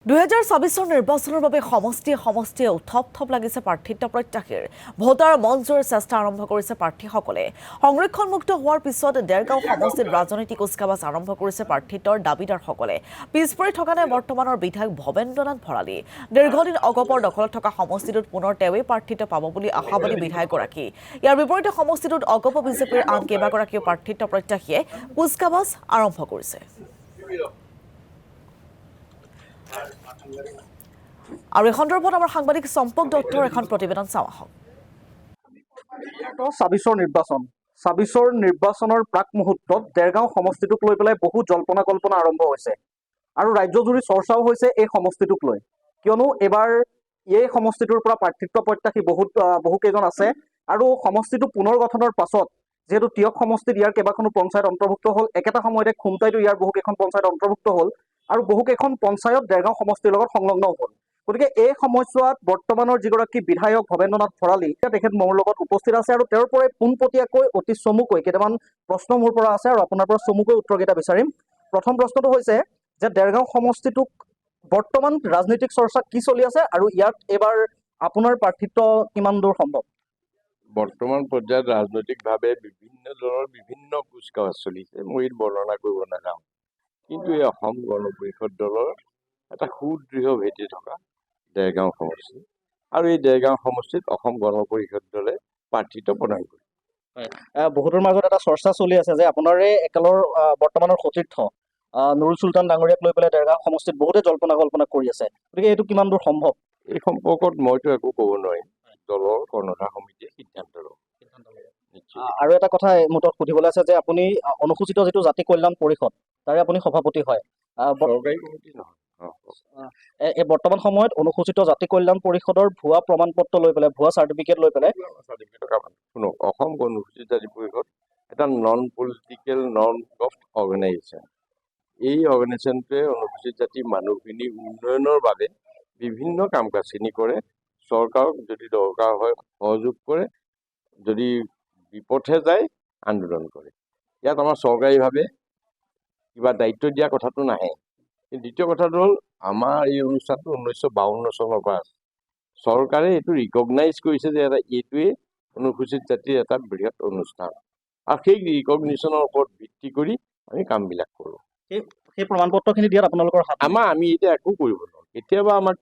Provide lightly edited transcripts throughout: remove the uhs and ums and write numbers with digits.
2024 নিৰ্বাচনৰ বাবে সমষ্টিয়ে উথপ লাগিছে প্ৰাৰ্থিত্ব প্ৰত্যাশীৰ ভোটাৰ মঞ্চৰ চেষ্টা আৰম্ভ কৰিছে প্ৰাৰ্থীসকলে সংৰক্ষণমুক্ত হোৱাৰ পিছত দেৰগাঁও সমষ্টিত ৰাজনৈতিক কুচকাৱাজ আৰম্ভ কৰিছে প্ৰাৰ্থিত্বৰ দাবীদাৰসকলে পিছপৰি থকা নাই বৰ্তমানৰ বিধায়ক ভৱেন্দ্ৰনাথ ভৰালী দীৰ্ঘদিন অগপৰ দখলত থকা সমষ্টিটোত পুনৰ তেওঁই প্ৰাৰ্থিত্ব পাব বুলি আশাবাদী বিধায়কগৰাকী ইয়াৰ বিপৰীতে সমষ্টিটোত অগপ বিজেপিৰ আন কেইবাগৰাকীও প্ৰাৰ্থিত্ব প্ৰত্যাশীয়ে কুচকাৱাজ আৰম্ভ কৰিছে আৰু এই সন্দৰ্ভত আমাৰ সাংবাদিক চম্পক দত্তৰ এখন প্ৰতিবেদন চাওঁ আহক ২৬ৰ নিৰ্বাচনৰ প্ৰাক মুহূৰ্তত দেৰগাঁও সমষ্টিটোক লৈ পেলাই বহু জল্পনা কল্পনা আৰম্ভ হৈছে আৰু ৰাজ্যজুৰি চৰ্চাও হৈছে এই সমষ্টিটোক লৈ কিয়নো এবাৰ এই সমষ্টিটোৰ পৰা প্ৰাৰ্থিত্ব প্ৰত্যাশী বহু কেইজন আছে আৰু সমষ্টিটো পুনৰ গঠনৰ পাছত যেহেতু তিয়ক সমষ্টিত ইয়াৰ কেইবাখনো পঞ্চায়ত অন্তৰ্ভুক্ত হ'ল একেটা সময়তে খুমটাইতো ইয়াৰ বহুকেইখন পঞ্চায়ত অন্তৰ্ভুক্ত হ'ল আৰু বহুকেইখন পঞ্চায়ত দেৰগাঁও সমষ্টিৰ লগত সংলগ্ন হ'ল গতিকে এই সময়ছোৱাত বৰ্তমানৰ যিগৰাকী বিধায়ক ভৱেন্দ্ৰনাথ ভৰালী তেখেত মোৰ লগত উপস্থিত আছে আৰু তেওঁৰ পৰাই পোনপটীয়াকৈ অতি চমুকৈ কেইটামান প্ৰশ্ন মোৰ পৰা আছে আৰু আপোনাৰ পৰা চমুকৈ উত্তৰকেইটা বিচাৰিম প্ৰথম প্ৰশ্নটো হৈছে যে দেৰগাঁও সমষ্টিটোক বৰ্তমান ৰাজনৈতিক চৰ্চা কি চলি আছে আৰু ইয়াত এবাৰ আপোনাৰ প্ৰাৰ্থিত্ব কিমান দূৰ সম্ভৱ বৰ্তমান পৰ্যায়ত ৰাজনৈতিকভাৱে বিভিন্ন দলৰ বিভিন্ন কুচকাৱাজ চলিছে মই ইয়াত বৰ্ণনা কৰিব নাযাওঁ কিন্তু এই অসম গণ পৰিষদ দলৰ এটা সুদৃঢ় ভেটি থকা দেৰগাঁও সমষ্টি আৰু এই দেৰগাঁও সমষ্টিত অসম গণ পৰিষদ দলে প্ৰাৰ্থিত্ব প্ৰদান কৰে বহুতৰ মাজত এটা চৰ্চা চলি আছে যে আপোনাৰে একেলৰ বৰ্তমানৰ সতীৰ্থ নুৰুল চুলতান ডাঙৰীয়াক লৈ পেলাই দেৰগাঁও সমষ্টিত বহুতে জল্পনা কল্পনা কৰি আছে গতিকে এইটো কিমান দূৰ সম্ভৱ এই সম্পৰ্কত মইতো একো ক'ব নোৱাৰিম দলৰ কৰ্ণধাৰ সমিতিয়ে সিদ্ধান্ত ল'ব আৰু এটা কথা মুঠত সুধিবলৈ আছে যে আপুনি অনুসূচিত যিটো জাতি কল্যাণ পৰিষদ তাৰে আপুনি সভাপতি হয় চৰকাৰী কমিটি নহয় এই বৰ্তমান সময়ত অনুসূচিত জাতি কল্যাণ পৰিষদৰ ভুৱা প্ৰমাণ পত্ৰ লৈ পেলাই ভুৱা চাৰ্টিফিকেট লৈ পেলাই শুনক অসম অনুসূচিত জাতি পৰিষদ এটা non political non government organisation এই অৰ্গেনাইজেশ্যনটোৱে অনুসূচিত জাতিৰ মানুহখিনি উন্নয়নৰ বাবে বিভিন্ন কাম কাজখিনি কৰে চৰকাৰক যদি দৰকাৰ হয় সহযোগ কৰে যদি বিপথে যায় আন্দোলন কৰে ইয়াত আমাৰ চৰকাৰীভাৱে কিবা দায়িত্ব দিয়া কথাটো নাহে দ্বিতীয় কথাটো হ'ল আমাৰ এই অনুষ্ঠানটো 1952 চনৰ পৰা আছে চৰকাৰে এইটো ৰিকগনাইজ কৰিছে যে এইটোৱে অনুসূচিত জাতিৰ এটা বৃহৎ অনুষ্ঠান আৰু সেই ৰিকগনিশ্যনৰ ওপৰত ভিত্তি কৰি আমি কামবিলাক কৰোঁ সেই প্ৰমাণ পত্ৰখিনি দিয়াত আপোনালোকৰ আমি এতিয়া একো কৰিব নোৱাৰোঁ কেতিয়াবা আমাক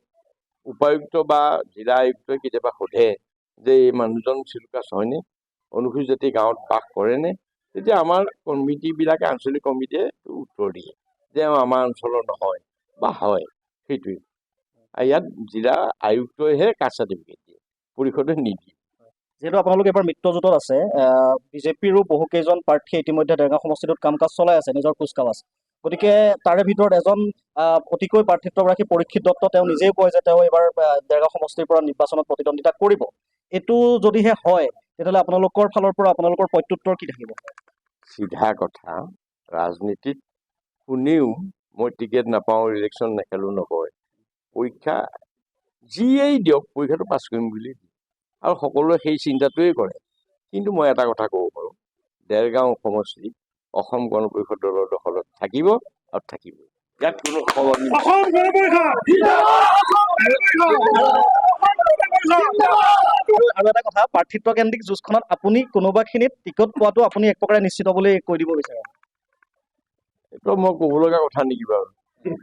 উপায়ুক্ত বা জিলা আয়ুক্তই কেতিয়াবা সোধে যে এই মানুহজন চিলুকাছ হয়নে অনুসূচিত জাতি গাঁৱত বাস কৰেনে তেতিয়া আমাৰ কমিটিবিলাকে আঞ্চলিক কমিটিয়ে উত্তৰ দিয়ে যে আমাৰ অঞ্চলৰ নহয় বা হয় সেইটোৱে ইয়াত জিলা আয়ুক্তইহে কাষ্ট চাৰ্টিফিকেট দিয়ে পৰিষদে নিদিয়ে যিহেতু আপোনালোক এবাৰ মিত্ৰজোঁটত আছে বিজেপিৰো বহু কেইজন প্ৰাৰ্থীয়ে ইতিমধ্যে দেৰগাঁও সমষ্টিটোত কাম কাজ চলাই আছে নিজৰ কুচকাৱাজ গতিকে তাৰে ভিতৰত এজন অতিকৈ প্ৰাৰ্থিত্বগৰাকী পৰীক্ষিত দত্ত তেওঁ নিজেই কয় যে তেওঁ এইবাৰ দেৰগাঁও সমষ্টিৰ পৰা নিৰ্বাচনত প্ৰতিদ্বন্দ্বিতা কৰিব এইটো যদিহে হয় তেতিয়াহ'লে আপোনালোকৰ ফালৰ পৰা আপোনালোকৰ প্ৰত্যুত্তৰ কি থাকিব চিধা কথা ৰাজনীতিত কোনেও মই টিকেট নাপাওঁ ইলেকশ্যন নেখেলোঁ নকয় পৰীক্ষা যিয়েই দিয়ক পৰীক্ষাটো পাছ কৰিম বুলি দিয়ে আৰু সকলোৱে সেই চিন্তাটোৱেই কৰে কিন্তু মই এটা কথা ক'ব পাৰোঁ দেৰগাঁও সমষ্টি অসম গণ পৰিষদ দলৰ দখলত থাকিব আৰু থাকিব ইয়াত কোনো সলনি আৰু এটা কথা প্ৰাৰ্থিত্ব কেন্দ্ৰিক যুঁজখনত আপুনি কোনোবাখিনিত টিকট পোৱাটো আপুনি এক প্ৰকাৰে নিশ্চিত বুলি কৈ দিব বিচাৰে এইটো মই ক'ব লগা কথা নেকি বাৰু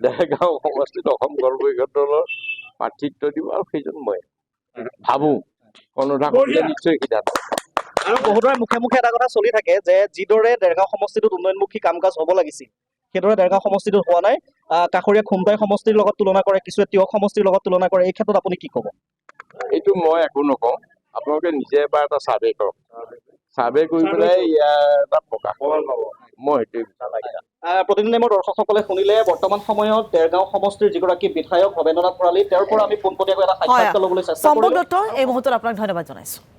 দেৰগাঁও সমষ্টিত অসম গণ পৰিষদ দলৰ প্ৰাৰ্থিত্ব দিব আৰু সেইজন মই ভাবোঁ কৰ্ণধাৰ নিশ্চয় সিদ্ধান্ত আৰু বহুতৰে মুখে মুখে এটা কথা চলি থাকে যে যিদৰে দেৰগাঁও সমষ্টিটোত উন্নয়নমুখী কাম কাজ হ'ব লাগিছিল সেইদৰে দেৰগাঁও সমষ্টিটোত হোৱা নাই কাষৰীয়া খুমটাই সমষ্টিৰ লগত তুলনা কৰে কিছুৱে তিয়ক সমষ্টিৰ লগত তুলনা কৰে এই ক্ষেত্ৰত আপুনি কি ক'ব এইটো মই একো নকওঁ আপোনালোকে নিজে এবাৰ এটা ছাৰ্ভে কৰক ছাৰ্ভে কৰি পেলাই ইয়াৰ এটা প্ৰকাশ মই সেইটোৱে প্ৰতিদিনে মোৰ দৰ্শকসকলে শুনিলে বৰ্তমান সময়ত দেৰগাঁও সমষ্টিৰ যিগৰাকী বিধায়ক ভৱেন্দ্ৰনাথ ভৰালী তেওঁৰ পৰা আমি পোনপটীয়াকৈ এটা সাক্ষাৎকাৰ ল'বলৈ চেষ্টা কৰিলোঁ চম্পক দত্ত এই মুহূৰ্তত আপোনাক ধন্যবাদ জনাইছোঁ